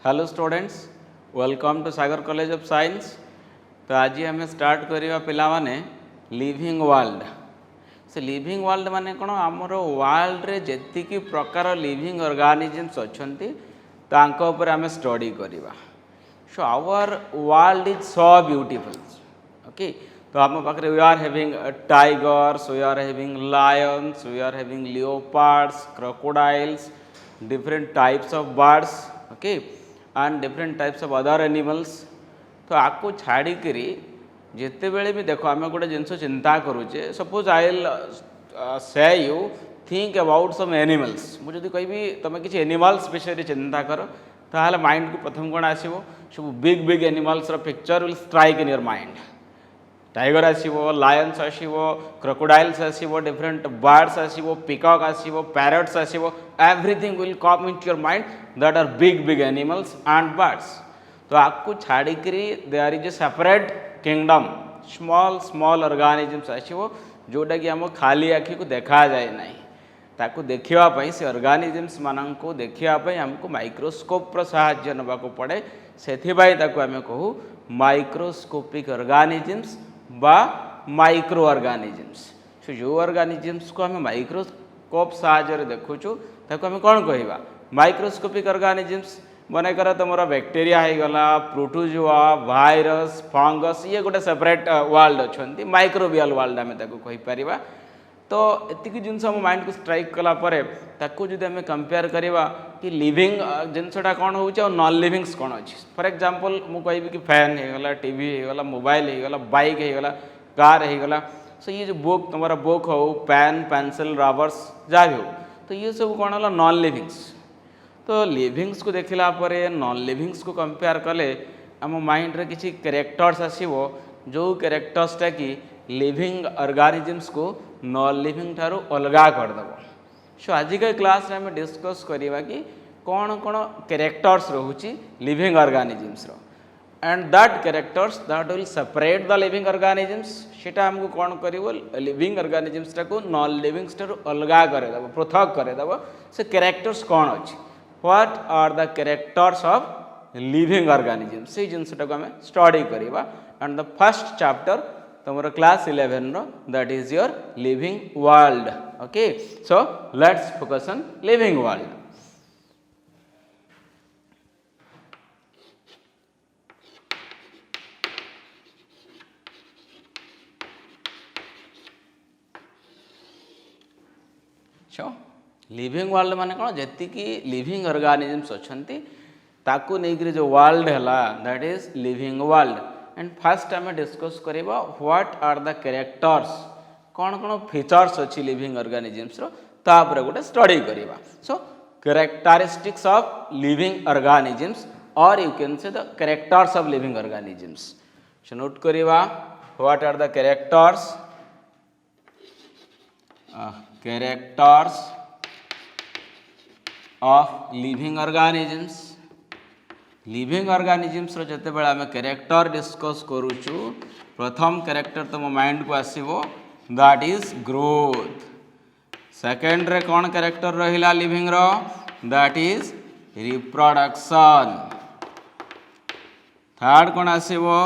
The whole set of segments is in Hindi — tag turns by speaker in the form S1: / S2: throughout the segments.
S1: Hello students, welcome to Sagar college of science. तो आज आम स्टार्ट करवा पिला माने लिविंग वर्ल्ड। से लिविंग वर्ल्ड माने कौन आमर वर्ल्ड रे जेतिकी प्रकार लिविंग ऑर्गेनिजम्स अच्छी तांको ऊपर आम स्टडी करवा। So our world is so beautiful. Okay, तो आम पाखे we are having tigers, we are having lions, we are having leopards, crocodiles, different types of birds, okay, and different types of other animals. तो आपको छाड़ी करी जिते बेले भी देखो आम गोटे जिनस चिंता करुचे, suppose I will say you think about some animals. मुझे कहि तुम किसी एनिमल्स विषय चिंता कर ताहले माइंड को प्रथम कौन आसो, सब big big animals picture will strike in your mind. Tiger आसो, लायंस आसो, क्रोकोडाइल्स आसो, डिफरेंट बर्ड्स आसो, पिकॉक आसो, पैरट्स आसो, everything will come in your mind that are big big animals and birds. तो आपको छाड़ी there is a separate kingdom, small small organisms आसो जोटा कि आम खाली आखि को देखा जाए ना। ताकू देखापी से ऑर्गेनिजम्स मान को देखापी आमको माइक्रोस्कोप साहाय्य नवाक पड़े। से आम कहू माइक्रोस्कोपिक ऑर्गेनिजम्स बा माइक्रो ऑर्गेनिजम्स। सो जो ऑर्गेनिजम्स को आम माइक्रोस्कोप साहाय्य देखुचु ताको आम कौन कहवा माइक्रोस्कोपिक ऑर्गेनिजम्स। मनकर तुम बैक्टेरिया होगला, प्रोटोजोआ, भाइरस, फंगस, ये गोटे सेपरेट वर्ल्ड अच्छा माइक्रोबियल वर्ल्ड आम कहीपर। तो एतिक जिनस माइंड को स्ट्राइक कलापर ताकू जब आम कंपेयर करवा कि लिविंग जिनसटा कौन हो नॉन लिविंग्स कौन अच्छी। फॉर एग्जांपल मु कहि कि फैन होगला, टीवी होगला, मोबाइल होगला, बाइक होगला, कार होगला। सो ये जो बुक तुम बुक हो, पेन, पेंसिल, रबर्स जहाँ भी हो, तो ये सब कौन है नॉन लिविंग्स। तो लिविंग्स को देखला नॉन लिविंग्स को कंपेयर कले आम माइंड रे किसी कैरेक्टर्स आसो जो कैरेक्टर्सटा कि लिविंग ऑर्गेनिजम्स को नॉन लिविंग ठारू अलगा करदेव। सो आजिका क्लास आम डिस्कस करवा कि कौन कौन कैरेक्टर्स रोचे लिविंग ऑर्गेनिजम्स रो, and that characters that will separate the living organisms. सेटा हमको कौन करिवो लिविंग ऑर्गेनिजम्स को नॉन लिविंग्स ठारू अलगा करदेव, पृथक करदेव। से कैरेक्टर्स कौन अच्छी, what are the characters of living organisms, से जिनसटा को आम स्टडी करवा। एंड द फर्स्ट चैप्टर तुम क्लास 11 रो that is your living world. Okay, so let's focus on living world. So living world माने कौन जी लिविंग ऑर्गेनिजम्स अच्छी ताकू नहीं जो वर्ल्ड है that is living world. And first आम डिस्कस करवा व्हाट आर द कैरेक्टर्स, कौन कौन फीचर्स अच्छी लिविंग ऑर्गेनिजम्स तापर गोटे स्टडी करवा। So characteristics of living organisms और you can say the characters of living organisms. So note करवा what are the characters of living organisms. Living organisms जिते बड़े आम कैरेक्टर डिस्कस करुचु, प्रथम कैरेक्टर तुम माइंड को आसो दैट इज ग्रोथ। सेकेंड रे कौन कैरेक्टर रहिला लिविंग रो दैट इज रिप्रोडक्शन। थर्ड कौन आसो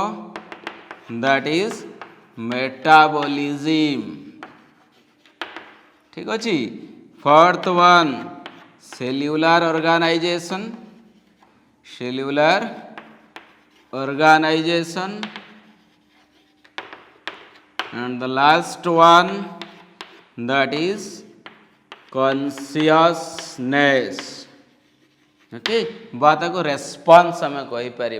S1: दैट इज मेटाबॉलिज्म। ठीक अच्छे। Fourth one cellular organization, cellular organization. And the last one that is consciousness. Okay, बात को रेस्पॉन्स आम कहीपर।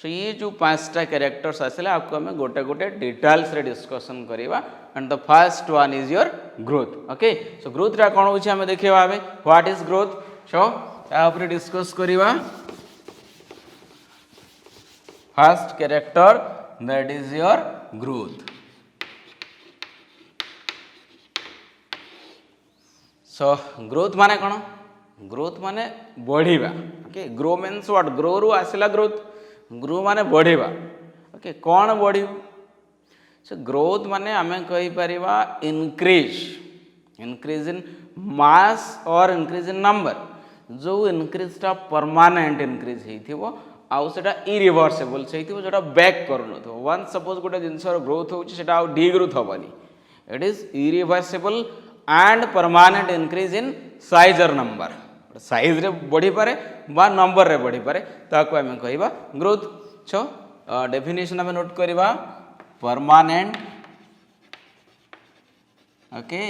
S1: सो ये जो पांचटा कैरेक्टर्स आसला आपको आम गोटे गोटे डिटेल्स रे डिस्कशन करवा। And the first one is your growth. Okay, so growth रा कौन होची आम देखिबा आमे व्हाट इज ग्रोथ। सो या ऊपर डिस्कस करवा first character that is your growth. So growth माने कौन, ग्रोथ माने बढ़िबा। Okay, grow means what, grow रु आसला ग्रोथ, ग्रो माने बढ़िबा। ओके, कौन बढ़। सो ग्रोथ माने आम कहीपर इंक्रीज, इंक्रीज इन मास और इंक्रीज इन नंबर। जो इनक्रीजटा परमानेंट इनक्रीज होइथिबो आउ सेटा इरिवर्सिबल से जोटा बैक करूँ वन सपोज गोटे जिनसर ग्रोथ हो डिग्रोथ हेनी it is irreversible and permanent increase in size और नंबर साइज रे बढ़ी पारे बा नंबर रे बढ़ी पारे ताको आम कहवा ग्रोथ छो डेफिनेशन आम नोट करवा permanent okay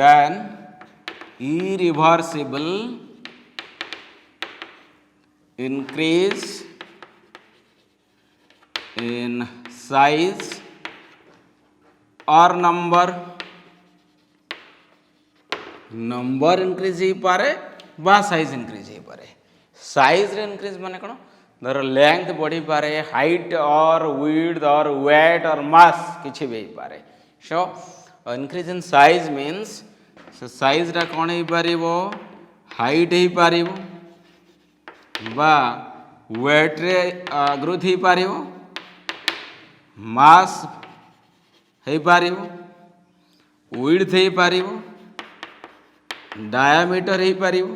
S1: then irreversible increase in size or number increase ही पारे बा साइज इंक्रीज ही पारे साइज रे इंक्रीज माने कोन धर लेंथ बढ़ी पारे हाइट और विड्थ और वेट और मास किछि भी पारे सो increase in size means size रा कौन हो पारिबो हाइट हो पारिबो बा वेट रे ग्रोथ हो पारिबो मास हो पारिबो विड्थ हो पारिबो डायामीटर हो पारिबो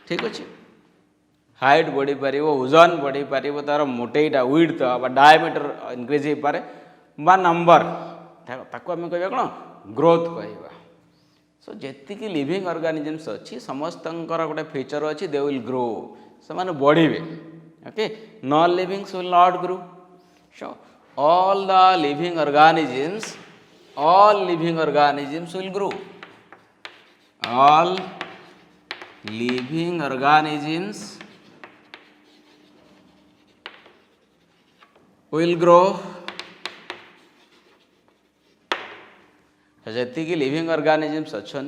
S1: ठीक अच्छे हाइट बढ़ी पारिबो ओजन बढ़ी पारिबो तार मोटेटा विड्थ बा डायामीटर इंक्रीज हो पारे बा नंबर ताको आम कहबा कोन ग्रोथ कहवा सो जेति की लिविंग ऑर्गेनिजम्स अच्छी समस्त गोटे फीचर अच्छी दे विल ग्रो से माने बढ़िबे okay non livings will not grow so all living organisms will grow all living organisms will grow जी लिविंग ऑर्गेनिजम्स अच्छे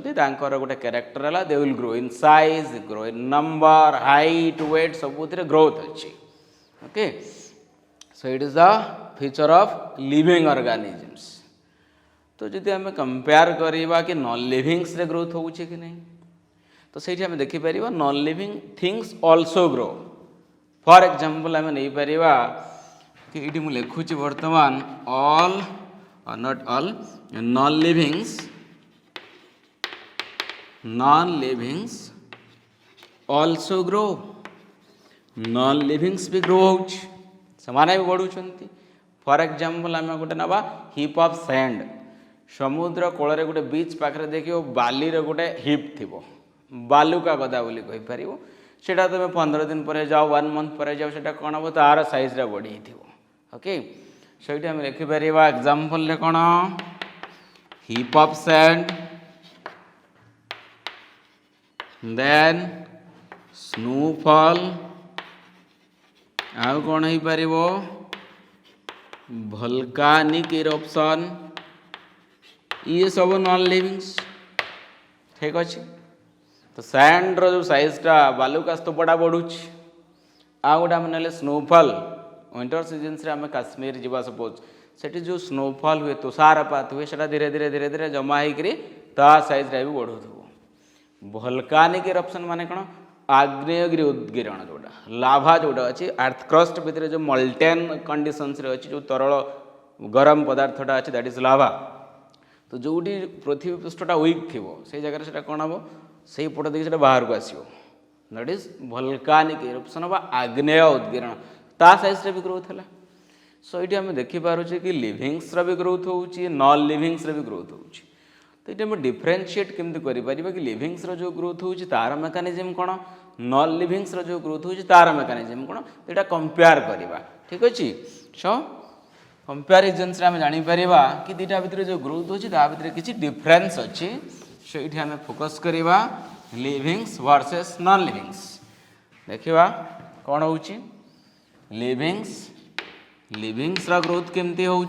S1: गोटे कैरेक्टर है they will grow in size grow in number height weight सबुत ग्रोथ अच्छी okay so it is the feature of living organisms तो जदि आम कंपेयर करवा कि नॉन लिविंग्स रे ग्रोथ हो कि नहीं तो सही आम देखिपर non living things also grow for example आम नहीं पार कि ये मुझे लिखुची वर्तमान all not all non livings also grow non livings भी ग्रो हो भी बढ़ुं फॉर एग्जांपल आम गोटे नवा हिप ऑफ सैंड समुद्र कूल गोटे बीच पाखे देखिए बाली गोटे हिप थी बालुका गदा बोली कहीपर से तुम 15 दिन पर जाओ 1 मंथ पर जाओ से कौन हम तार साइज बढ़ी ओके सो ये लिखिपर एग्जांपल कौन heap of sand then snowfall आउ कौन हो पार वोल्केनिक इरप्शन ये सब नॉन लिविंग्स ठीक अच्छे तो सैंड रो जो साइजटा बालुका स्तूपटा बढ़ुच आ गोटे आम ना स्नोफॉल विंटर सीजन से आम काश्मीर जावा सपोज से जो स्नोफॉल हुए तुषारपात हुए से धीरे धीरे धीरे धीरे जमा होता साइज्रा भी बढ़ू वोल्केनिक इरप्शन माने कौन आग्नेयगिरी उद्गीरण जोटा लाभा जोटा अच्छी अर्थ क्रस्ट भितर जो मल्टेन कंडीशंस अच्छी जो तरल गरम पदार्थटा अच्छी दैट इज लाभा तो जोटी पृथ्वी पृष्ठटा वीक थी से जगह से कौन हम से पट देखिए बाहर को आसो दैट इज वोल्केनिक इरप्शन बा आग्नेय उद्गीरण ता साइज भी ग्रोथ है सो ये आम देखिपुचे कि लिविंग्स भी ग्रोथ हो नॉन लिविंग्स भी ग्रोथ हो तो ये आम डिफरेनसीएट केमती करें कि लिविंग्स जो ग्रोथ हो तार मेकानिजम कौन नॉन लिविंग्स जो ग्रोथ हो तार मेकानिजम कौन तो यहाँ कंपेयर करवा ठीक अच्छे सो कंपेरिजन से आम जापर कि दुटा भितर जो ग्रोथ होती भितर किसी डिफरेन्स अच्छी सो ये आम फोकस करवा लिविंग्स वर्सेस नॉन लिविंग्स देखा कौन हो लिविंग्स ग्रोथ केमती हो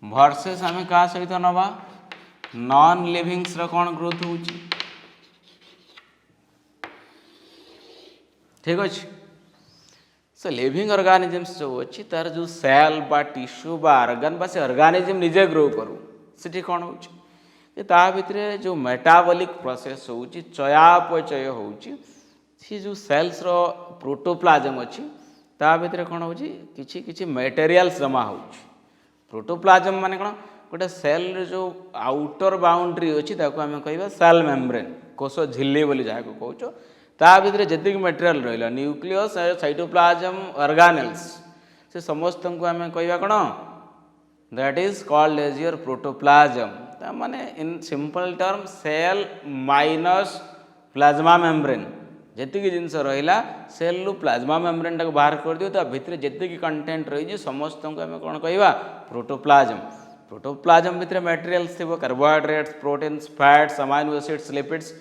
S1: वर्सेस आम क्या सहित नवा नॉन लिविंग्स कौन ग्रोथ हो ठीक अच्छे सो लिविंग ऑर्गेनिजम्स जो अच्छी तार जो सेल बा टिश्यू बा ऑर्गन बा से ऑर्गेनिजम निजे ग्रो करू से कौन हो भितर जो मेटाबॉलिक प्रोसेस हो चयापचय हो जो सेल्स रो प्रोटोप्लाज्म अच्छी ता भितर कौन हो किछि मटेरियल्स जमा हो प्रोटोप्लाज्म माने कौन गोटे सेल जो आउटर बाउंड्री अच्छी आम कह सेल मेम्ब्रेन कोष झिल्ली बोली जहाँ कहूँ ता भितर जी मटेरियल रहा न्यूक्लियस साइटोप्लाज्म ऑर्गेनेल्स से समस्त को आम कह कौन that is called as your protoplasm माने in simple term cell minus plasma membrane जी जिनस रहा सेल रु प्लाज्मा मेम्ब्रेन टाक बाहर कर दियो ता भितर जी कंटेंट रही समस्त को आम कौन कह प्रोटोप्लाज्म प्रोटोप्लाज्म भितर मटेरियल्स थी carbohydrates proteins fats amino acids lipids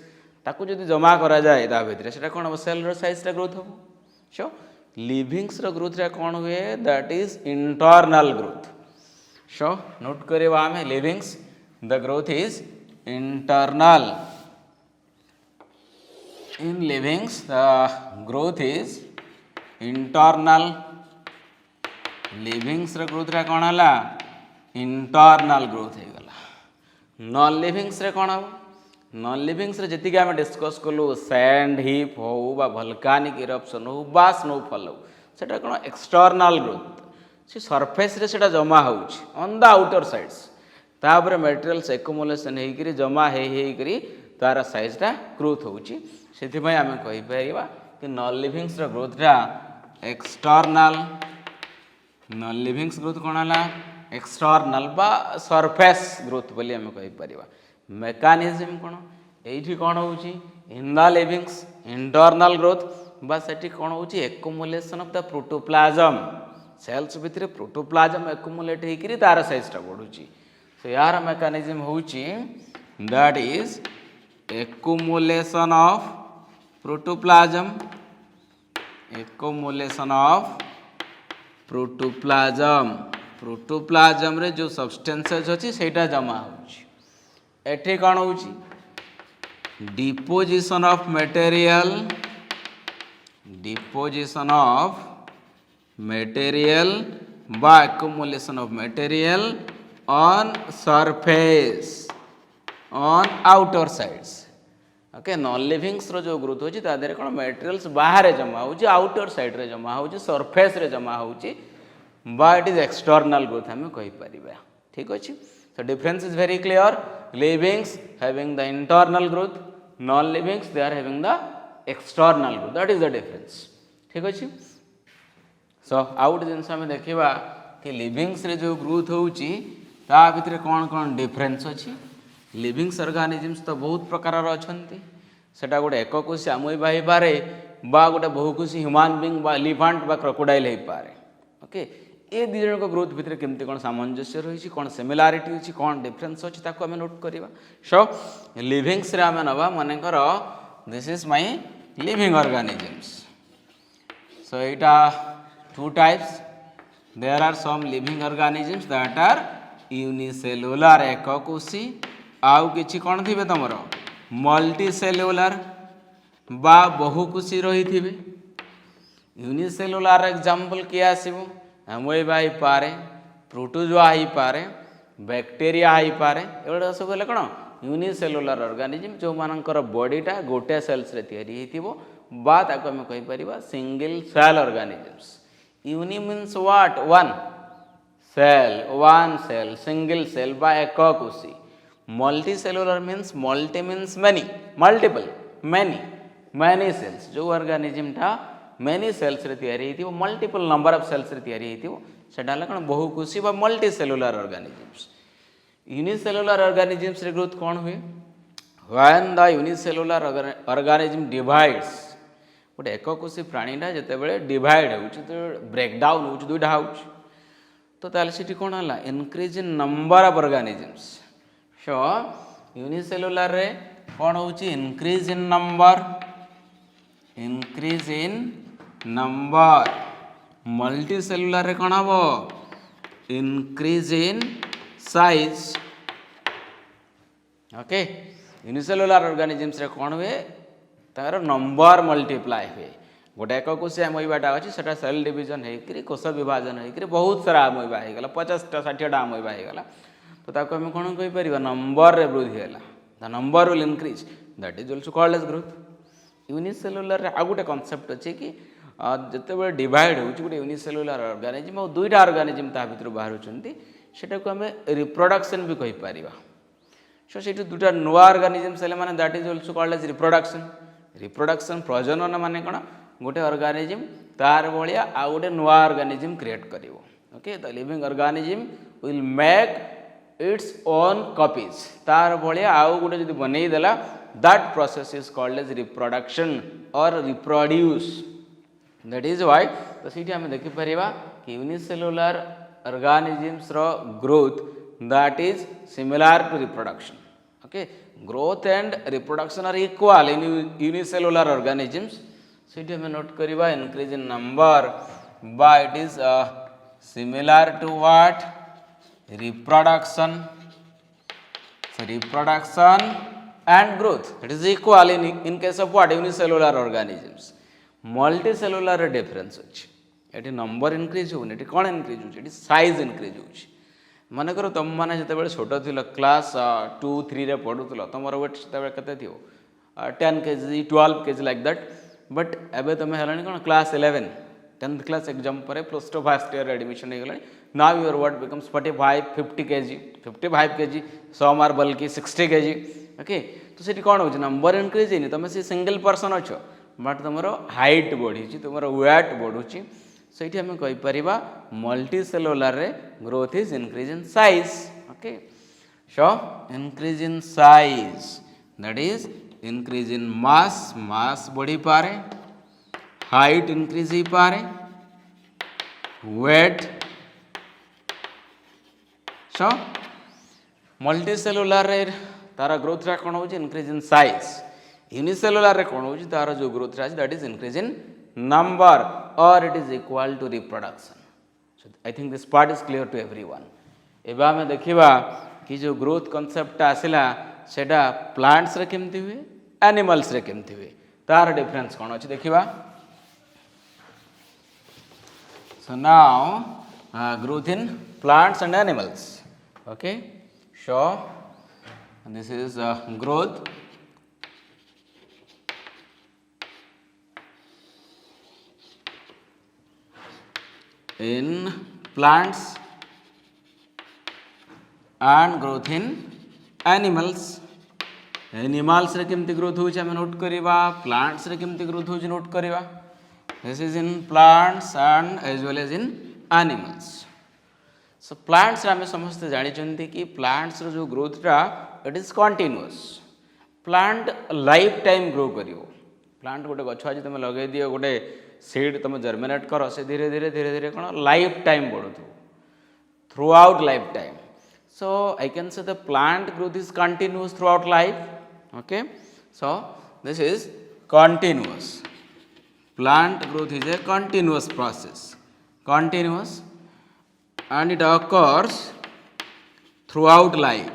S1: ताकू जदि जमा करा जाए ता भितर सेटा कौन हम सेल साइज ग्रोथ हम सो लिविंग्स ग्रोथ कौन हुए that is internal growth so note करवा आम livings the growth is internal in livings the growth is internal livings growth कौन है इंटरनल ग्रोथ हो गला नॉन लिविंग्स कौन हम नॉन लिविंग्स जी आम डिस्कस कलु सैंड हिप हो बा वोल्केनिक इरप्शन हो बा स्नोफॉल हो सेटा कौन एक्सटर्नाल ग्रोथ से सरफेस रे सेटा जमा हो ऑन द आउटर साइड्स तापर मटेरियल्स एक्युमुलेशन होकर जमा होकर तार साइजटा ग्रोथ होची से आम कहीपर कि नॉन लिविंग्स ग्रोथटा एक्सटर्नाल नॉन लिविंग्स ग्रोथ कौन है एक्सटर्नाल बा सरफेस ग्रोथ बोली आम कहीपर मेकानिज्म कौन ये कौन हो in the livings internal growth बा सेठी कौन हो accumulation of the protoplasm cells भितर प्रोटोप्लाज्म एक्युमुलेट होकर तार साइजटा बढ़ुची सो यार मेकानिज्म हो that is accumulation of protoplasm accumulation of protoplasm protoplasm रे जो सब्सटेंसेस अच्छी सेटा जमा होची एठी कौन हो deposition of material deposition of material बा accumulation of material on surface on outer sides okay non livings जो ग्रोथ होची ता देरे कौन मटेरियल्स बाहर जमा होची आउटर साइड रे जमा होची सरफेस रे जमा होची बा इट इज एक्सटर्नल ग्रोथ हमें कहि परिबा ठीक अछि so difference is very clear livings having the internal growth non livings they are having the external growth that is the difference ठीक अछि so आउट जिनस हमें देखिबा कि लिविंग्स रे जो ग्रोथ होची ता भितर कौन कौन डिफरेंस अछि लिविंग्स ऑर्गेनिजम्स तो बहुत प्रकार अछंती सेटा गोटे एककोशी अमीबा हो पारे बा गोटे बहुकोशी ह्यूमन बीइंग बा एलिफेंट बा क्रोकोडाइल हो पारे ओके ये दी जन ग्रोथ भितर केमती कौन सामंजस्य रही कौन सिमिलारिटी अच्छी कौन डिफरेन्स अच्छी ताको आम नोट करवा सो लिविंग्स आम नवा मनकर this is my living organisms so यहाँ two types there are some living organisms that are unicellular एककोशी आउ किछि कौन थी तुम मल्टीसेलुलर बा बहुकोशी रही थी यूनिसेलुलर एग्जांपल किए आसब अमीबा हो पारे प्रोटोजोआ हो पारे बैक्टेरिया हो पारे एगुड़ा सब है कौन यूनिसेलुलर ऑर्गेनिज्म जो मानकर बॉडीटा गोटे सेल्स रे तैयारी होइथिबो बा ताको हम कहि परिबा single cell organisms uni means what one cell single cell बा एककोशी multicellular means many multiple many cells जो ऑर्गेनिज्म मेनी सेल्स रे तैयारी होइथिबो मल्टीपल नंबर ऑफ सेल्स रे तैयारी होइथिबो सेटा हला कोन बहुकोशी बा multicellular organisms unicellular organisms रे ग्रोथ कोन हुए when the unicellular organism divides गोटे एककोशी प्राणीटा जेतेबेले डिवाइड होउछ तो ब्रेक डाउन होउछ दुइटा होउछ तो ताले सेठी कोन हला increase in number of organisms so unicellular रे कोन होउछ इंक्रीज इन नंबर मल्टीसेलुलर रे कौन हम increase in size okay unicellular organisms रे कौन हुए तार नंबर मल्टीप्लाई हुए गोटे एककोशी अमीबाटा अच्छी सेटा सेल डिविजन होकर कोष विभाजन होकर बहुत सारा अमीबा हो गला 50टा 60टा अमीबा हो गला तो ताको हम कौन कहि परिबा नंबर रे वृद्धि होला the number will increase that is also called as growth unicellular आ गोटे कनसेप्ट अच्छे कि जिते डिवाइड हो गोटे यूनिसेलुलर ऑर्गेनिज्म और दुईटा ऑर्गेनिज्म ता भीतर बाहर सेटा को आम रिप्रोडक्शन भी कहि परिबा सो से दुटा नुआ अर्गानिजम्स माने that is also called as reproduction प्रजनन माने कौन गोटे अर्गानिजम तार भाया आ गोटे नुआ अर्गानिजम क्रिएट कर okay the living organism will make its own copies तार भाया आउ गोटे जो बनईदेला that process is called as reproduction और रिप्रोड्यूस दैट इज व्हाई तो सीठी आम देखिपर कि यूनिसेलुलर organisms रो growth that is similar to reproduction. Okay, growth and reproduction are equal in unicellular organisms. So it we note kariba increase in number, but it is similar to what? Reproduction. So reproduction and growth, it is equal in case of what? Unicellular organisms. Multicellular difference होची ये नंबर इनक्रीज होनी ये कौन इनक्रीज हो साइज इनक्रीज हो मनकर तुम मैंने जो छोट थी क्लास 2-3 रे पढ़ुल तुम वेट से 10 kg 12 kg like that but एबे तुम है कौन क्लास 11 10th क्लास एग्जाम पर +2 फर्स्ट ईयर एडमिशन हो now your weight becomes 45-50 kg 55 kg some are bulky 60 kg okay तो सीटी कौन हो नंबर इनक्रीज है तुम से सिंगल पर्सन अच्छ बट तुम हाइट बढ़ी तुम वेट बढ़ुची so इठी हमें कहि परिबा मल्टीसेलुलर रे growth is increase in size okay so increase in size that is increase in mass बढ़ी पारे हाइट इंक्रीज ही पारे वेट सो मल्टीसेलुलर रे तार ग्रोथ रा कोन हो इंक्रीज इन साइज यूनिसेलुलर रे कोन हो तार जो ग्रोथ रा that is increase in number or it is equal to reproduction. So I think this part is clear to everyone. एबा में देखिबा कि जो ग्रोथ कांसेप्ट आसिला सेटा प्लांट्स रे केमती हुए एनिमल्स रे केमती हुए तार डिफरेंस कोन अछि देखिबा so now growth in plants and animals okay so this is growth in plants and growth in animals. Animals रे केमती ग्रोथ होउछ हम नोट करिबा प्लांट्स रे केमती ग्रोथ होउछ नोट करिबा this is in plants and as well as in animals so plants रे हम समस्त जानि चंती कि प्लांट्स रो जो ग्रोथ रा it is continuous plant lifetime grow करिवो प्लांट गोटे गछ आज तुम लगे दियो गोटे सीड तुम जर्मिनेट कर से धीरे धीरे कौन लाइफ टाइम बढ़ू throughout lifetime so I can say the plant growth is continuous throughout life okay so this is continuous plant growth is a continuous process continuous and it occurs throughout life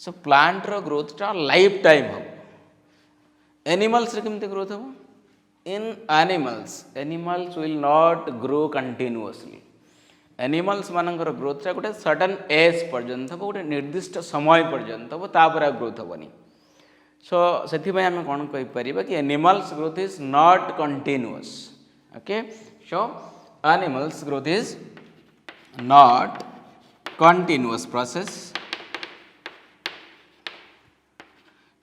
S1: so plant रो ग्रोथ टा लाइफ टाइम हम एनिमल्स रे केमती ग्रोथ हो in animals will not grow continuously animals मानकर ग्रोथ रे गोटे सर्टेन एज पर्यंत गोटे निर्दिष्ट समय पर्यंत हो तापर ग्रोथ हेनी सो से आम कौन कहीपर कि animals growth is not continuous okay so animals growth is not continuous process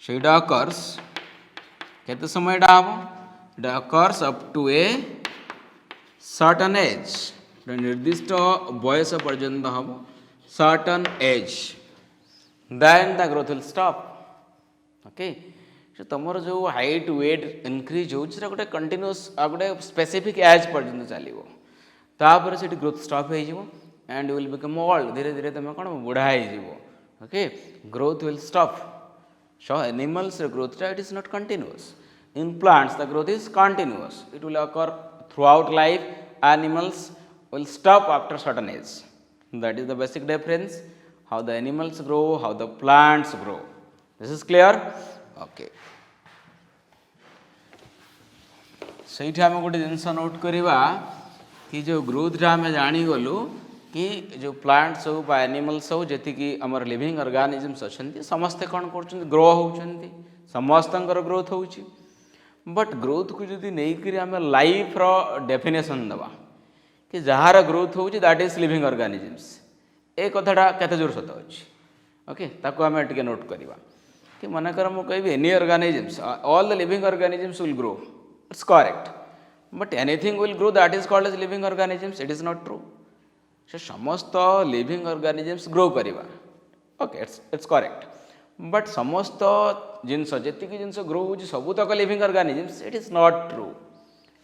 S1: so it occurs केते समय हम it occurs up to a certain age निर्दिष्ट बयस पर्यंत हम certain age then the growth will stop okay so तमर जो हाइट वेट इंक्रीज हो गोटे कंटिन्यूअस गोटे स्पेसिफिक एज पर्यंत चलो तापर से ग्रोथ स्टॉप हो एंड विल बिकम ओल्ड धीरे धीरे तुम कौन बुढ़ा हो okay growth will stop so animals growth rate is not continuous in plants the growth is continuous it will occur throughout life animals will stop after certain age that is the basic difference how the animals grow how the plants grow this is clear okay सही आम गोटे जिनस नोट करवा कि जो ग्रोथ आम जानी गलु कि जो प्लांट्स हो बा एनिमल्स हो जी आमर लिविंग ऑर्गेनिजम्स अच्छा समस्ते कौन कर ग्रो होती समस्त ग्रोथ हो बट ग्रोथ को जब नहीं आम लाइफ रो डेफिनेशन दवा कि जार ग्रोथ हो दैट इज लिविंग ऑर्गेनिजम्स ए कथाटा केते जोर सत अछि ओके ताको आमे टिके नोट करबा कि मनकर मु कहबी any organisms all the living organisms will grow it's correct but anything will grow that is called as living organisms it is not true से समस्त लिविंग ऑर्गेनिजम्स ग्रो करवा ओके इट्स करेक्ट बट समस्त जिनस जी जिनस ग्रो हो सबू तक living organisms it is not true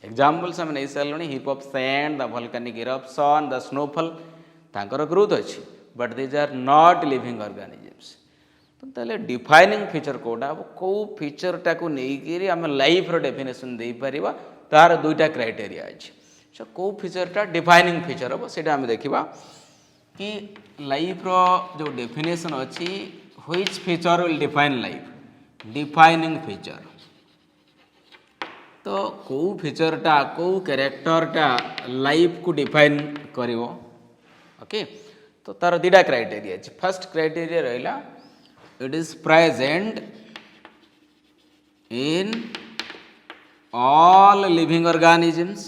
S1: examples आम नहीं सारे heap of sand the volcanic eruption the snowfall तांकर ग्रोथ अच्छी but these are not living organisms तो ताले डिफाइनिंग फीचर कोडा कौ फीचरटा को लेकिन आम लाइफ रो डेफिनेशन दे परिबा तार दुईटा क्राइटेरिया अछि सो कौ फीचरटा डिफाइनिंग फीचर हम सेटा आम देखिबा कि लाइफ रो जो डेफिनेशन अछि which feature will define life defining feature तो कौ फीचरटा कौ कैरेक्टरटा लाइफ को डिफाइन करिवो ओके तो तार दुईटा क्राइटेरिया अछि फर्स्ट क्राइटेरिया रहिला it is present in all living organisms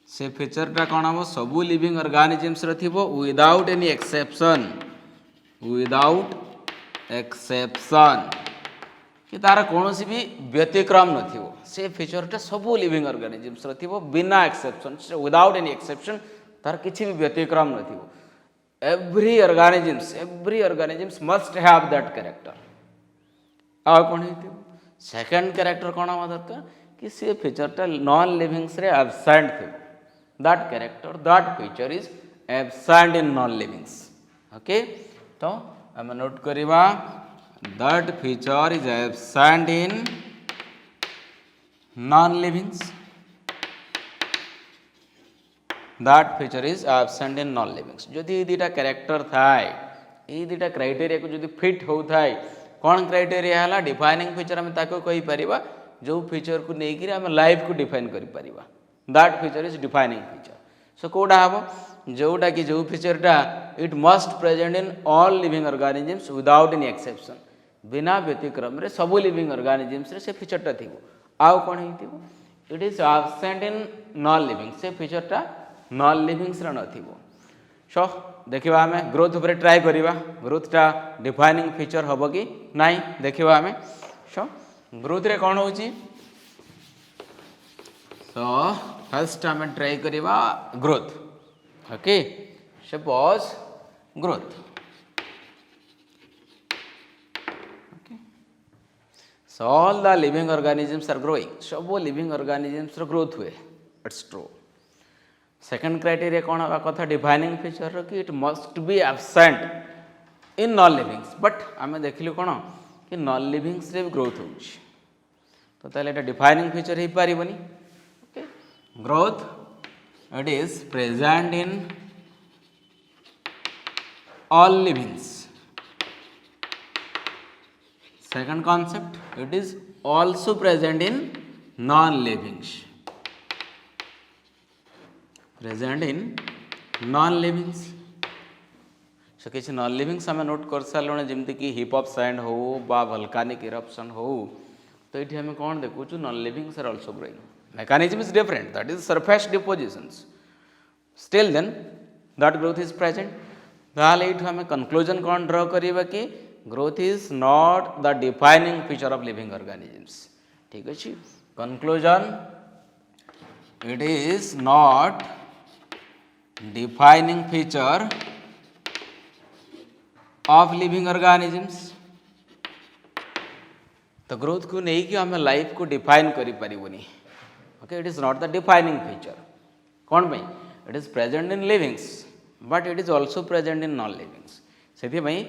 S1: से फीचरटा कौन हम सबू लिविंग ऑर्गेनिजम्स रथिबो विदाउट एनी एक्सेप्शन कि तार कौन सी भी व्यतिक्रम नथिबो से फीचरटा सबू लिविंग ऑर्गेनिजम्स रथिबो बिना एक्सेप्शन विदाउट एनी एक्सेप्शन तार किछि भी व्यतिक्रम नथिबो every organisms must have that character आ कौन है सेकंड कैरेक्टर कौन हम दरकार कि से फीचरटा नॉन लिविंग्स रे एब्सेंट थे that character that feature is absent in non livings okay तो हम नोट करबा that feature is absent in non livings that feature is absent in non livings जदि ये दुटा कैरेक्टर थाए ये दुटा क्राइटेरिया को जदि फिट हो थाए कौन क्राइटेरिया है डिफाइनिंग फीचर आम ताको कहि परिबा जो फीचर को लेकिन आम लाइफ को डिफाइन करि परिबा that feature is defining feature so कोडा हम जोटा कि जो फीचरटा it must present in all living organisms without any exception बिना व्यतिक्रम रे सब लिविंग ऑर्गेनिजम्स रे से फीचरटा थिबो आउ कौन हेतिबो it is absent in non living से फीचरटा नॉन लिविंग्स रे नथिबो सो देखिबा हमें ग्रोथ ऊपर ट्राई करिबा ग्रोथटा डिफाइनिंग फीचर हबो कि नाही देखिबा हमें सो ग्रोथ रे कोन होची सो फर्स्ट हमें ट्राई करिबा growth okay suppose growth okay so all the living organisms are growing सब लिविंग ऑर्गेनिजम्स रो ग्रोथ हुए इट्स ट्रू सेकंड क्राइटेरिया कौन हवा कथा डिफाइनिंग फीचर कि it must be absent in non livings but आम देखिलु कौन कि नॉन लिविंग्स रे भी ग्रोथ हो तो ताले एटा डिफाइनिंग फीचर ही पारिबनी okay growth it is present in all livings second concept it is also present in non livings present in non livings so किसी नॉन लिविंग्स आम नोट कर सारे जमती कि हिप ऑफ सैंड हो बा वोल्केनिक इरप्शन हो तो ये आम कौन देखु non livings are also growing mechanism is different that is surface depositions still then that growth is present ताले ये आम कंक्लूजन कौन ड्र करवा कि growth is not the defining feature of living organisms ठीक अच्छे conclusion it is not defining feature of living organisms तो ग्रोथ को नहीं कि हमें लाइफ को डिफाइन करि परिबनी okay it is not the defining feature कौन भाई it is present in livings but it is also present in non livings से भाई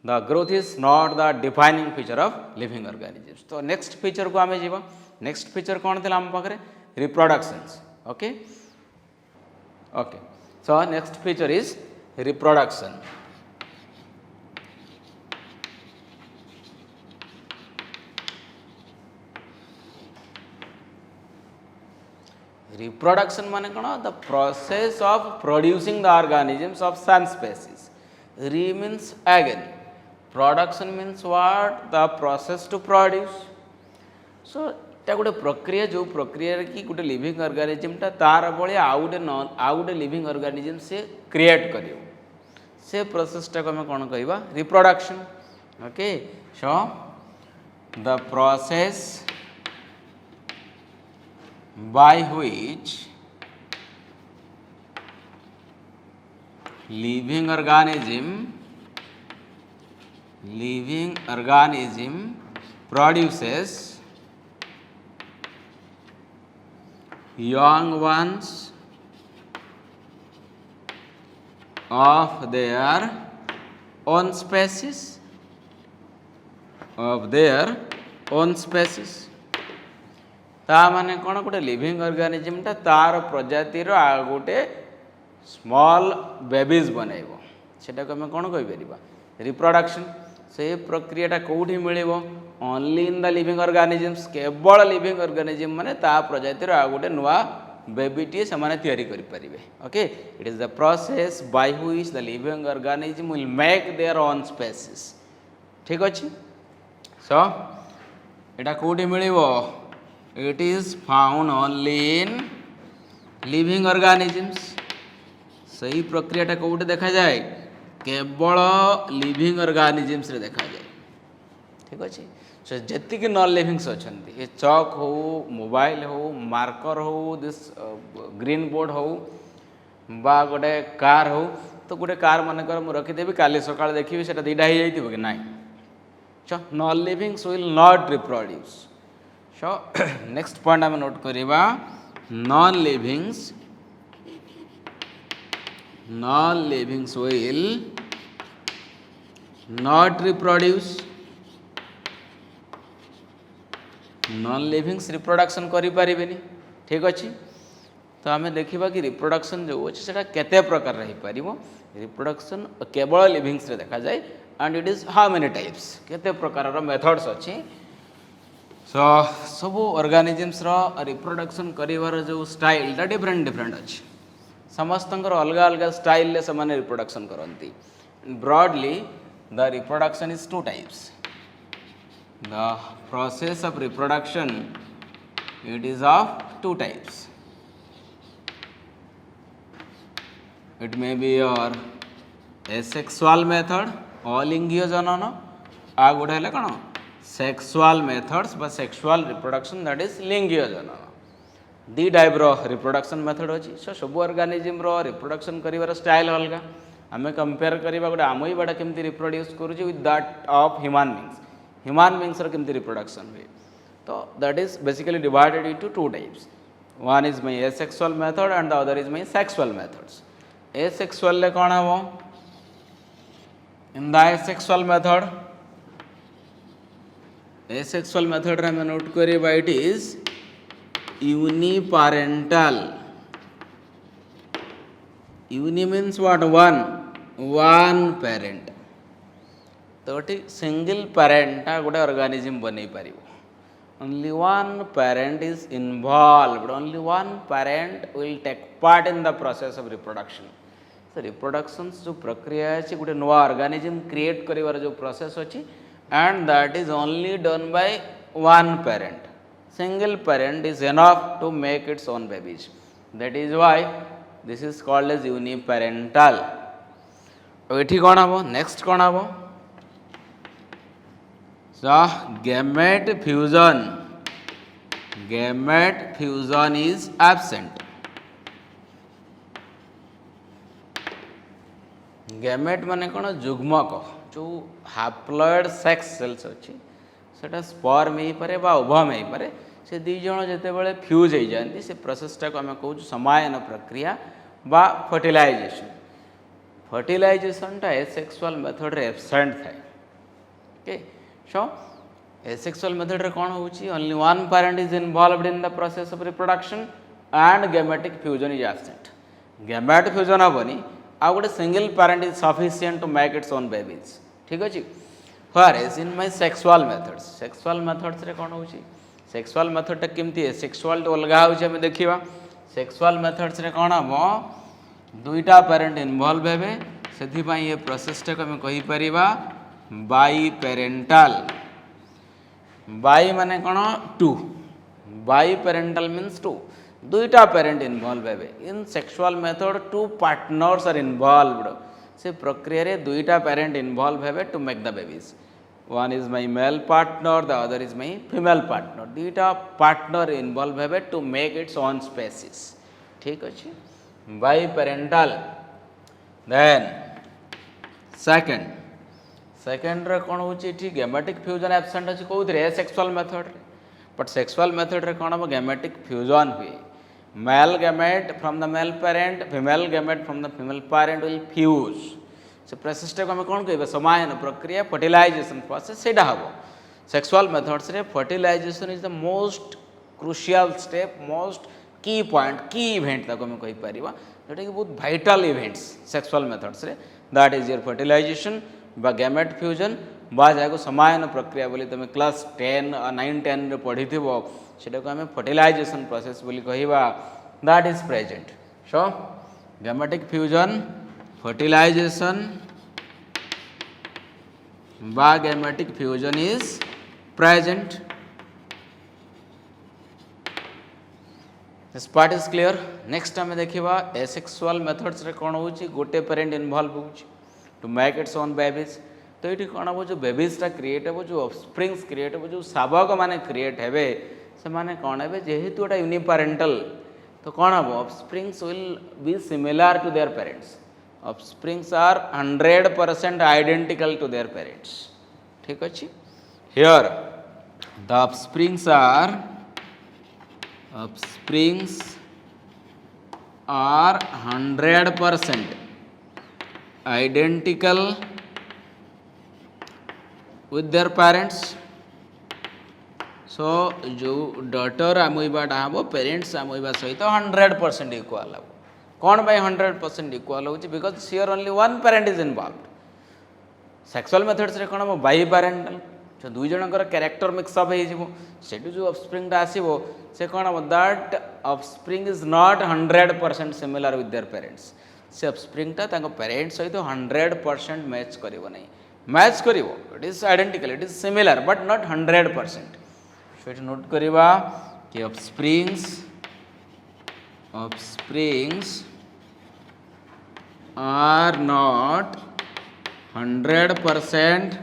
S1: the growth is not the defining feature of living organisms तो नेक्स्ट फीचर को आम जीवा नेक्स्ट फीचर कौन थी आम पाखे reproductions okay okay so next feature is reproduction reproduction माने कौन the process of producing the organisms of some species re means again production means what the process to produce so एटा गोटे प्रक्रिया जो प्रक्रिया कि गोटे लिविंग ऑर्गेनिज्मटा तार भाई आउ गोटे लिविंग ऑर्गेनिज्म से क्रिएट कर से प्रोसेसटा को आम कौन कहवा reproduction okay so the process by which living organism produces young ones of their own species ता माने कौन गोटे लिविंग ऑर्गेनिज्मटा तार प्रजातिर गोटे स्मॉल बेबीज बनइब सेटा को आम कौन कहीपर रिप्रोडक्शन से प्रक्रियाटा कौटी मिल only in the living organisms केवल लिविंग ऑर्गेनिज्म माने ता प्रजातिर गोटे नुआ बेबीटे से तैयारी करें okay it is the process by which the living organism will make their own species ठीक अच्छे सो एटा कौटी मिल it is found only in living organisms सही प्रक्रियाटा कौटे देखा जाए केवल लिविंग ऑर्गेनिजम्स रे देखा जाए ठीक अच्छे सो जी नॉन लिविंग्स अच्छा ये चॉक हो मोबाइल हो मार्कर हो दिस ग्रीन बोर्ड हो बा गोटे कार हो तो गोटे कार मानकर मुझे रखीदेवी काली सकाल देखी से दुईटा हो जाइए कि ना so non livings will not reproduce so next point आम नोट करिबा non livings will not reproduce non livings reproduction करि परिबेनी ठीक अच्छे तो आम देखा कि रिप्रोडक्शन जो अच्छे से केते प्रकार रही पारिबो रिप्रोडक्शन केवल लिविंग्स रे देखा जाए and it is how many types केते प्रकार मेथड्स अच्छी सो सब ऑर्गेनिजम्स रिप्रोडक्शन करिवार जो स्टाइल डिफरेंट अच्छे समस्त अलग अलग स्टाइल से माने रिप्रोडक्शन करती broadly the reproduction is two types the process of reproduction it is of two types it may be your asexual method अलिंगीय जनन आ गोटे है कौन सेक्सुअल मेथड्स बा सेक्सुअल रिप्रोडक्शन दैट इज लिंगीय जनन दी टाइप रिप्रोडक्शन मेथड अच्छी सो सब ऑर्गेनिज्म रिप्रोडक्शन करिवार स्टाइल अलग आम कंपेयर करवा गोटे आमईबाटा केमती रिप्रोड्यूस करुचे with that of human beings केमती रिप्रोडक्शन हुए तो that is basically divided into two types one is my asexual method and the other is my sexual methods asexual ले कौन हम in the asexual method asexual method रे नोट करिबा it is uniparental uni means what one parent तो सिंगल पेरेंट गोटे ऑर्गेनिज्म बनै पारिबो only one parent is involved only one parent will take part in the process of reproduction तो रिप्रोडक्शन जो प्रक्रिया अच्छी गोटे नुआ ऑर्गेनिज्म क्रिएट करिवार जो प्रोसेस अच्छी and that is only done by one parent single parent is enough to make its own babies that is why this is called as uniparental एठी कौन हम नेक्स्ट कौन हम so gamete fusion is absent gamete माने कौन जुग्मक जो हाप्लॉइड सेक्स सेल्स अच्छी सेटा स्पर्म हो पारे बा ओवम हो पारे से दी जण जेतेबेले फ्यूज हो जाती से प्रोसेसटा को आम कहूँ समायन प्रक्रिया बा फर्टिलाइजेशनटा एसेक्सुअल मेथड रे एब्सेंट थाए ओके सो एसेक्सुअल मेथड रे कौन होची only one parent is involved in the process of reproduction and gametic fusion is absent gamete fusion हेनी आ गोटे single parent is sufficient to make its own babies ठीक अच्छे where is in my sexual methods रे कौन होची सेक्सुअल मेथडटा केमती है सेक्सुअल तो अलग होची हम देखिबा सेक्सुअल मेथड्स रे कौन हम दुईटा पेरेंट इन्वॉल्व हेबे सेथि पई ये प्रोसेसटा को हम कहि परिबा बाई पेरेंटल बाई माने कौन टू बाइपेरेंटल मीन्स टू दुईटा पेरेंट इनवॉल्व हे in sexual method two partners are involved से प्रक्रिया रे दुईटा पेरेंट इनवॉल्व हे to make the babies one is my male partner the other is my female partner दुईटा पार्टनर इनवॉल्व हे to make its own species ठीक अच्छे बाइपेरेंटल देन सेकेंड रे कौन होची गेमेटिक फ्यूजन एब्सेंट अच्छी कौन सेक्सुअल मेथड रे बट सेक्सुअल मेथड रे कौन हम गेमेटिक फ्यूजन हुए male gamete from the male parent female gamete from the female parent will fuse से प्रोसेस को हम कौन कह समायन प्रक्रिया फर्टिलाइजेशन प्रोसेस से हम सेक्सुअल मेथड्स रे fertilization is the most crucial step most key point key event ताको हम कहि परिबा जोटा कि बहुत वाइटल इवेंट्स सेक्सुअल मेथड्स रे दैट इज योर फर्टिलाइजेशन बा गैमेट फ्यूजन बा जाको समायन प्रक्रिया बोली तुम क्लास 10 9 10 रे पढ़ी थिबो सेटा को हमें फर्टिलाइजेशन प्रोसेस बोली कहिबा that is present so gametic fusion fertilization बा gametic fusion is present this part is clear next आम देखा एसेक्सुअल मेथड्स रे कौन हो गोटे पेरेंट इनवॉल्व हो to make its own babies तो ये कौन हम जो बेबीजटा क्रिएट हे जो ऑफस्प्रिंग्स क्रिएट हे जो शावक मैंने क्रिएट हे से माने कौन हे जेहेतु गोटा यूनिपेरेंटल तो कौन हम offsprings will be similar to their parents offsprings are 100% identical to their parents ठीक अच्छे here the offsprings are 100% identical with their parents so जो डॉटर आमोइबाटा हम पेरेंट्स आमोइबा सहित 100% इक्वाल हम कौन बाय 100% इक्वाल हो because here only one parent is involve sexual methods रे कौन हम बाई पेरेंटल जो दुई जनकर कैरेक्टर मिक्सअप हो जो ऑफस्प्रिंगटा आसो से कौन हम that offspring is not 100% similar with their parents से ऑफस्प्रिंगटा पेरेंट्स सहित 100% मैच कर मैच कर it is identical it is similar but not 100% so ये नोट करवा कि offsprings are not 100%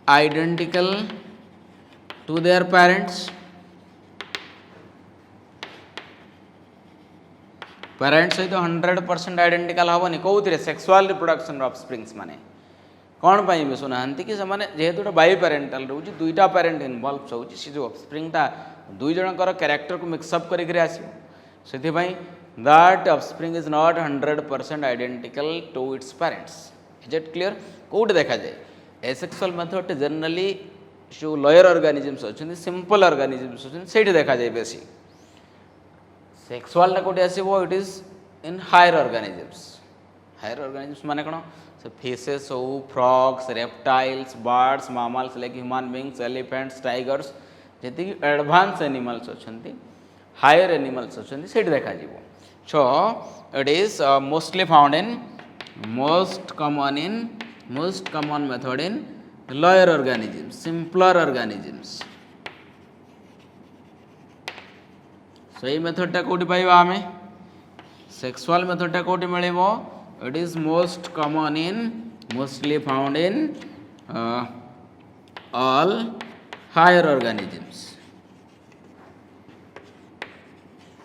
S1: identical to their parents सहित 100% आइडेंटिकल हेनी कौन सेक्सुअल रिप्रोडक्शन ऑफस्प्रिंग्स माने कौन पाई मिशुना कि जेहेतु गोटे बाई पेरेंटाल रोचे दुईटा पेरेंट इनवॉल्व हो जो ऑफस्प्रिंगटा दुई जनकर कैरेक्टर को मिक्सअप करके आसो that offspring is not 100% identical to its parents is it clear कौट देखा जाए एसेक्सुअल मेथड जनरली जो लोअर ऑर्गेनिजम्स अच्छा सिंपल ऑर्गेनिजम्स अच्छा से देखा जाए बेसी सेक्सुअल कौटे आसो it is in higher organisms माने कौन फिशेस हो frogs reptiles birds mammals like human beings elephants tigers जी एडवांस एनिमल्स अच्छा हायर एनिमल्स अच्छा से देखा so it is mostly found in most common method in lower organisms simpler organisms so ये मेथड टा कोठी पाइबा हमें सेक्सुअल मेथड टा कोठी मिलेबो it is mostly found in all higher organisms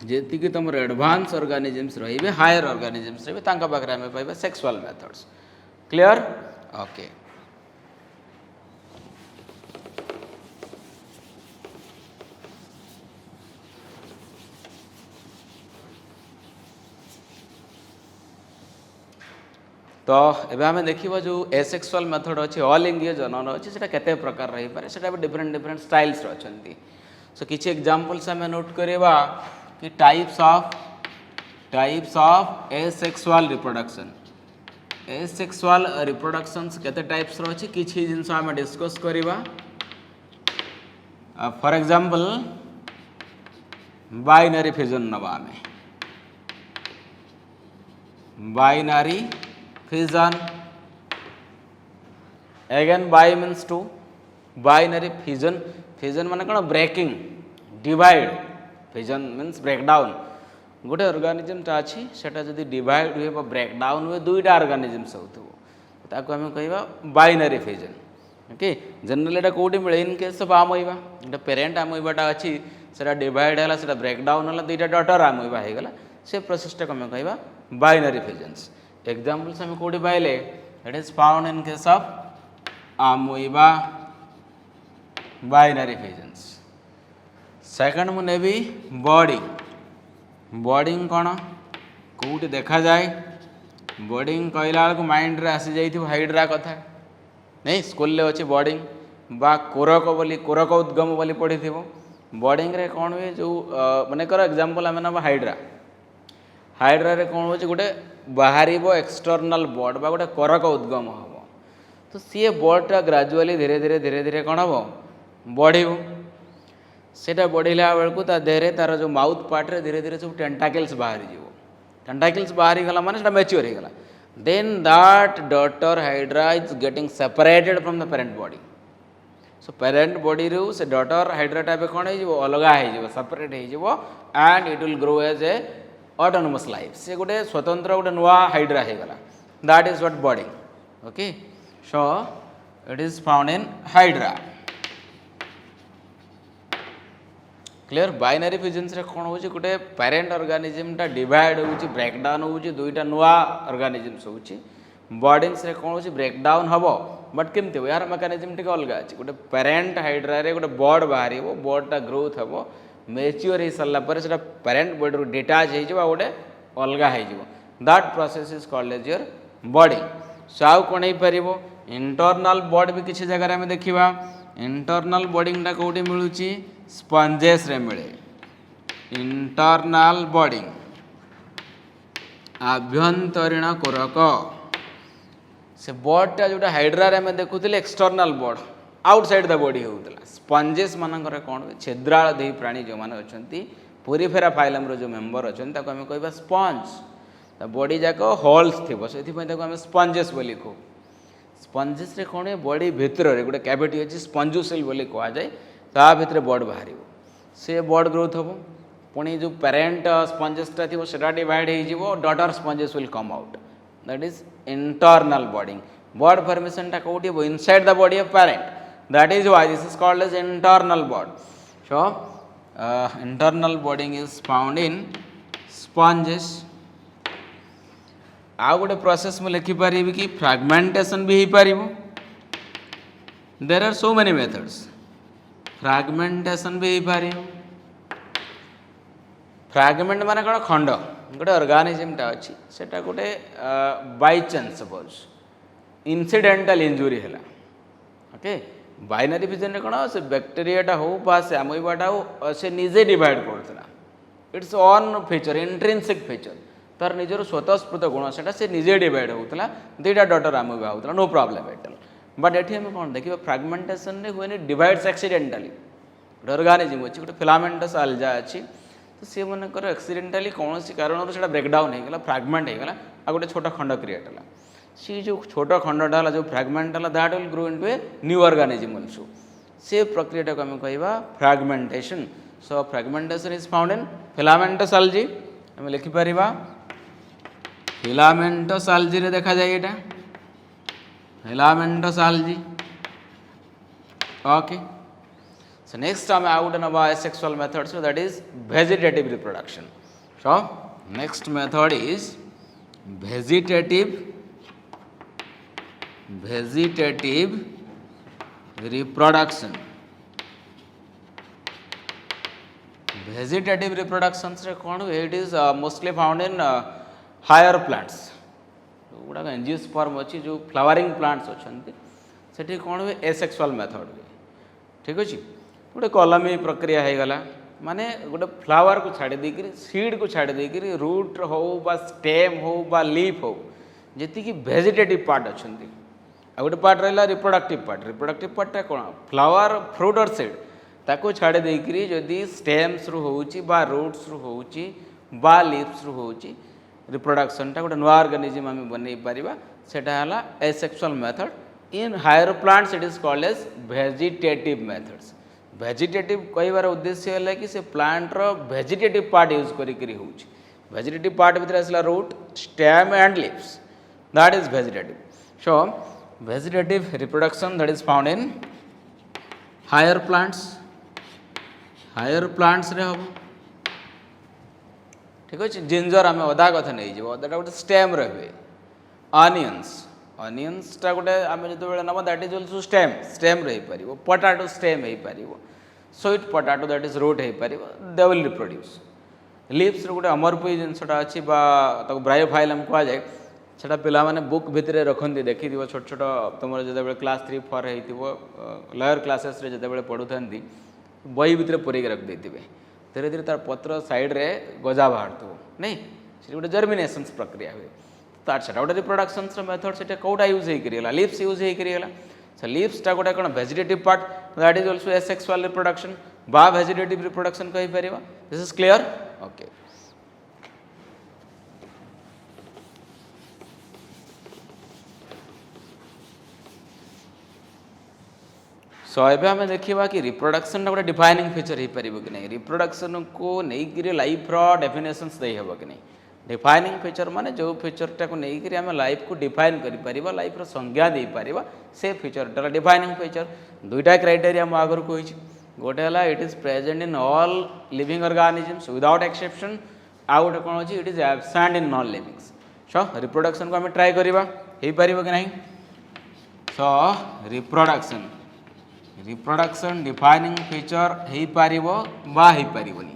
S1: जेति कि तुम एडवांस ऑर्गेनिजम्स रहिबे हायर ऑर्गेनिजम्स रहिबे तांका पाखरे हमें पाइबा सेक्सुअल मेथड्स क्लियर ओके तो एबे हमें देखिबा जो एसेक्सुअल मेथड अच्छे अलिंगीय जनन अच्छे से केते प्रकार रही पारे सेटा डिफरेंट स्टाइल्स रचंती सो किछि एग्जांपल्स हमें नोट करबा कि टाइप्स ऑफ एसेक्सुअल रिप्रोडक्शन केते टाइप्स रो अछि किछि जिंस हमें डिस्कस करबा फॉर एग्जांपल बाइनरी फ्यूजन नबा हमें binary fission again bi means two binary fission माने कौन breaking divide fission means breakdown गोटे अर्गानिजमटा अच्छी सेटा जदि डिवाइड हुए ब्रेकडाउन हुए दुईटा अर्गानिजम्स होता आम कह बाइनरी फिजन ओके जनरल एटा कौटी मिले इन केस ऑफ आमोइबा गोटे पेरेंट आमोइबाटा अच्छी से डिवाइड है से ब्रेकडाउन है दुईटा डटर आमोइबा हो गला से प्रोसेसटा आम कह बाइनरी फिजन्स एग्जाम्पल्स आम कौटी पाइले it is found in case of amoeba binary fissions second मु नेबी बॉडी बॉडिंग कौन कौटी देखा जाए बॉडिंग कहला बेलू माइंड रे आसी जाइथिबो हाइड्रा कथा नहीं स्कूल अच्छे बॉडिंग बा कोरक बोली कोरक उद्गम बोली पढ़ी थी बॉडिंग रे कौन हुए जो माने कर एग्जांपल आम ना हाइड्रा हाइड्रा रे कौन हो गोटे बाहर एक्सटर्नाल बॉड बा गोटे कोरक उद्गम हम तो सी बॉडटा ग्राजुआली धीरे धीरे धीरे धीरे कौन हम बढ़ सेटा बढ़ला बेलू ता देहरे तार जो माउथ पार्ट रे धीरे धीरे सब टेंटाकल्स बाहरी जीव टेंटाकल्स बाहरी गला माने सेटा मैच्योर हो गला then that daughter hydra is getting separated from the parent body so parent body ru se daughter hydra type kon he jibo alaga he jibo separate he jibo and it will grow as a autonomous life se gote swatantra gote nuwa hydra he gala that is what body okay so it is found in hydra clear binary fissions रे कौन हो गोटे पेरेंट ऑर्गेनिज्म डिवाइड हो ब्रेकडाउन हो दुईटा नुआ ऑर्गेनिज्म्स हो बॉडिंग्स रे कौन हो ब्रेकडाउन हम बट केमती यार मेकानिज्म टी अलग अच्छे गोटे पेरेंट हाइड्रा रे गोटे बॉड बाहर बॉडटा ग्रोथ हम मैच्योर हो सारापर से पेरेंट बॉडी डिटाच हो गोटे अलग हो that process is called as your body so आउ कौन हो पार इंटरनल बॉडी भी किसी जगह आम देखा इंटरनल बॉडिंगटा कौटी मिलूँ स्पंजेस रे मिले इंटरनल बॉडिंग आभ्यंतरीण कोरक से बॉडटा जोटा हाइड्रा रे देखुले external bud outside the body होता स्पंजेस मानकर कौन छिद्राल देही प्राणी जो मैंने अच्छा पोरिफेरा फाइलम जो मेम्बर अच्छा आम कह स्पंज बॉडी जाक होल्स थी से आम स्पंजेस बोली कहू स्पंजेस रे कौन बॉडी भितर गोटे कैविटी अच्छी स्पंजुसेल बोली कह जाए ता भितर बॉड बाहर से बॉड ग्रोथ हम पुणी जो पेरेंट स्पंजेसटा थी से डिवाइड हो daughter sponges will come out that is internal budding bud फॉर्मेशनटा कौटी हम inside the body of parent that is why this is called as internal bud so internal budding is found in sponges आउ गोटे प्रोसेस में लिखिपारि कि फ्रैगमेंटेशन भी हो पार there are so many methods fragmentation भी हो पार फ्रैगमेंट माने कौन खंड गोटे ऑर्गेनिज्मटा अच्छी सेटा गोटे बाय चांस सपोज इनसीडेंटल इंजुरी है ओके बाइनरी फिजन रे कौन से बैक्टेरियाटा हो बा से आमोइबाटा हो से निजे डिवाइड करता it's on feature intrinsic feature तार निजर स्वतःस्फूर्त गुण से निजे डिवाइड होता दुईटा डटर आमोइबा होता नो प्रॉब्लम एट बट ये आम कौन देखिए फ्रैगमेंटेशन हुए डिवाइड्स एक्सीडेंटाली गोटे ऑर्गेनिज्म अच्छी गोटे फिलामेंटस आल्जा अच्छी तो सी मनकर एक्सीडेंटाली कौन कारण से ब्रेकडाउन होगा फ्रैगमेंट होगा आ गोटे छोट खंड क्रिएट है सी जो छोट खंडटा है जो फ्रैगमेंट है that will grow into a new organism also से प्रक्रिया को आम कह fragmentation so fragmentation is found in filamentous algae आम लिखिपर फिलामेंटस आल्जी रे देखा जाए यहाँ filamentous algae okay so next I would know about asexual method so that is vegetative reproduction so next method is vegetative reproduction vegetative reproduction से कौन it is mostly found in higher plants गुड़ा एंजियोस्पर्म अच्छी जो फ्लावरिंग प्लांट्स अच्छा से कौन हुए एसेक्सुअल मेथड हुए ठीक अच्छे गोटे कलमी प्रक्रिया हो गला माने गोटे फ्लावर को छाड़ी देकर सीड को छाड़ी देकर रूट हो बा स्टेम हो बा लीफ हो जी भेजिटेटिव पार्ट अच्छा आ गोटे पार्ट रहा रिप्रोडक्टिव पार्टा कौन फ्लावर फ्रूट और सीड ताको छाड़ी देकर जदि स्टेम्स रु होउची बा रूट्स रु होउची बा लीव्स रु होउची रिप्रोडक्शनटा गोटे नुआ ऑर्गेनिज्म आम बन पारिबा सेटा हला asexual method in higher plants it is called as vegetative methods vegetative कहबार उद्देश्य है कि से प्लांट रो वेजिटेटिव पार्ट यूज करी होउछ वेजिटेटिव पार्ट भितर आसला root stem and leaves that is vegetative so vegetative reproduction that is found in higher plants रे हम ठीक अच्छे जिंजर आम अदा कथा नहीं जीव अदाटा गोटे स्टेम रे अनियंसटा गोटे आम जो नवा दैट इज ऑल्सो स्टेम रही पार पोटाटो स्टेम हो पार sweet potato that is root हो पार दे विल रिप्रोड्यूस लिप्स गोटे अमरपुई जिनसा अच्छी ब्रायोफाइलम कहुए सेटा पिला माने बुक भितर रखती देखी छोट छोट तुम जो क्लास 3-4 हो लोअर क्लासेस जो पढ़ु था बही भितर पूरे रखी धीरे धीरे तार पत्र साइड रे गजा बाहर थो नहीं से गोटे जर्मिनेशंस प्रक्रिया हुए तार से गोटे रिप्रोडक्शन मेथड से कौटा यूज होगा लिप्स यूज होगा से लिप्सटा गोटे कौन vegetative part that is also asexual reproduction बा वेजिटेटिव रिप्रोडक्शन कही पार this is clear okay so एबे आम देखा कि रिप्रोडक्शन गोटे डिफाइनिंग फीचर हो पार कि नहीं रिप्रोडक्शन को लेकिन लाइफ रो डेफिनेशंस दे हे कि नहीं डिफाइनिंग फीचर माने जो फीचरटा को लेकिन आम लाइफ को डिफाइन कर लाइफ रो संज्ञा दे पार से फीचरटा डिफाइनिंग फीचर दुईटा क्राइटेरिया मु आगर कही गोटे है it is present in all living organisms without exception आउ गोटे कौन अच्छी it is absent in non livings so reproduction को आम ट्राए करवा हो पार कि नहीं सो रिप्रोडक्शन डिफाइनिंग फीचर हो पार बा हो पारनी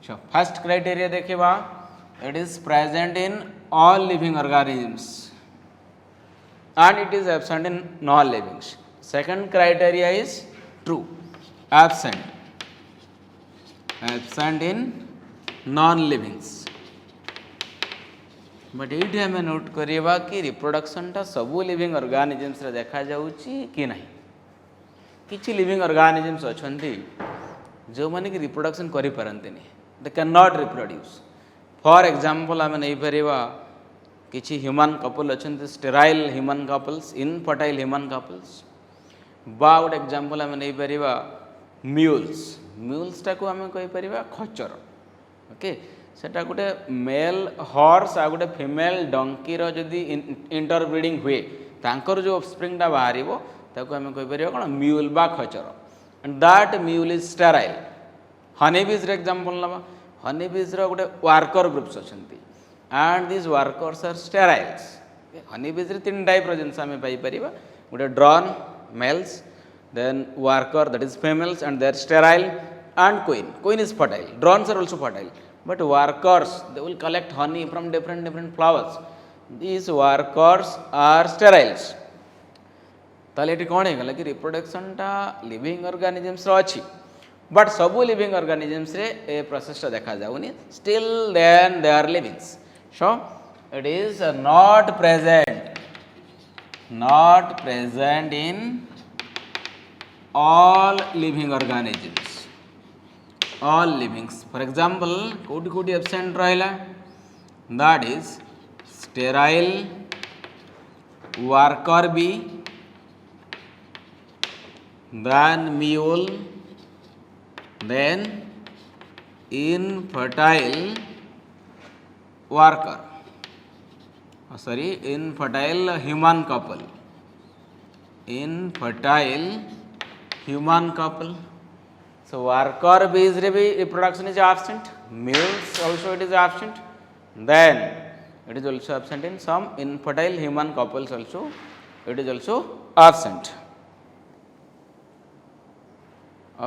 S1: सो फर्स्ट क्राइटेरिया देखा it is present in all living organisms and it is absent in non livings. Second criteria is true, absent in non livings. But ये आम नोट करवा कि रिप्रोडक्शनटा सबू लिविंग ऑर्गेनिजम्स रे देखा जाउची कि नहीं किछि लिविंग ऑर्गेनिजम्स अछंती जो माने कि रिप्रोडक्शन करि पारंतिनी they can not reproduce for example आम नहीं परिवा किछि ह्यूमन कपल अच्छे sterile human couples infertile human couples बा गोटे एग्जांपल आम नहीं परिवा म्यूल्सटा को आम कहि परिवा खच्चर ओके सेटा गोटे मेल हॉर्स आ गोटे फीमेल डंकी रो जदी इंटरब्रीडिंग हुए तांकर जो ऑफस्प्रिंगटा बाहरिबो ताको आम कहि परिवा कोन म्यूल बा खच्चर and that mule is sterile honeybees रे एग्जांपल नबा हनीबीज रो गोटे वर्कर ग्रुप्स अछंती and these workers are steriles honeybees रे तीन टाइप रो जिनस आमे पाई परिबा गोटे drone males then worker that is females and they are sterile and queen is fertile drones are also fertile but workers they will collect honey from different flowers these workers are steriles ताले एटी कोन हेगला कि रिप्रोडक्शन टा लिविंग ऑर्गेनिजम्स रो अछि बट सबु लिविंग ऑर्गेनिजम्स रे ए प्रोसेस टा देखा जाउनी still then they are livings so it is not present in all living organisms all livings for example कोटी absent रहला that is sterile worker bee then mule then infertile worker infertile human couple so worker bees re bhi reproduction is absent males also it is absent then it is also absent in some infertile human couples also it is also absent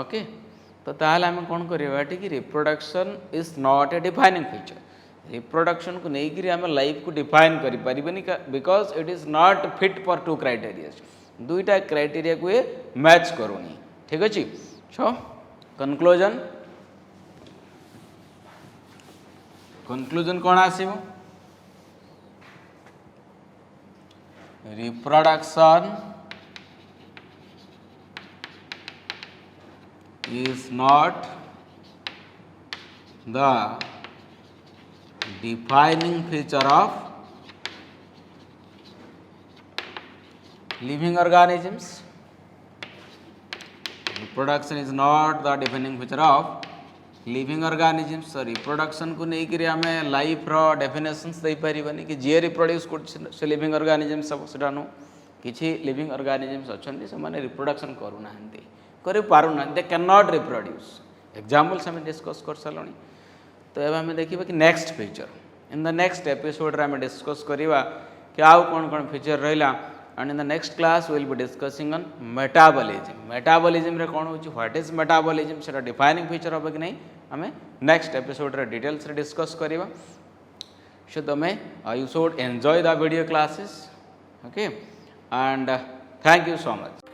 S1: okay तो ताहले आम कौन करवा कि reproduction is not a defining feature reproduction को लेकिन आम लाइफ को डिफाइन करें because it is not fit for two criteria दुईटा क्राइटेरिया को ये मैच करूनी ठीक अच्छे सो कंक्लूजन कौन आसो reproduction is not the defining feature of living organisms reproduction is not the defining feature of living organisms. तो रिप्रोडक्शन को लेकर आम लाइफ रो डेफिनेशंस दे पारिबानी कि जी रिप्रोड्यूस कर लिविंग ऑर्गेनिजम्स सब सेटा नु किछि लिविंग ऑर्गेनिजम्स अछंती से माने रिप्रोडक्शन करूनाहंती करि पारुना they can not reproduce. Examples हम डिस्कस कर सालणी। तो एबे हम देखिबा कि next feature in the next episode रे हम डिस्कस करिवा कि आउ कोन फीचर रहिला। And in the next class we will be discussing on metabolism. Metabolism रे कौन होची, what is metabolism सेटा डिफाइनिंग फीचर होबे कि नहीं हमें नेक्स्ट एपिसोड रे डिटेल्स रे डिस्कस करिवा। सो तमे you should enjoy the video classes, okay, and thank you so much.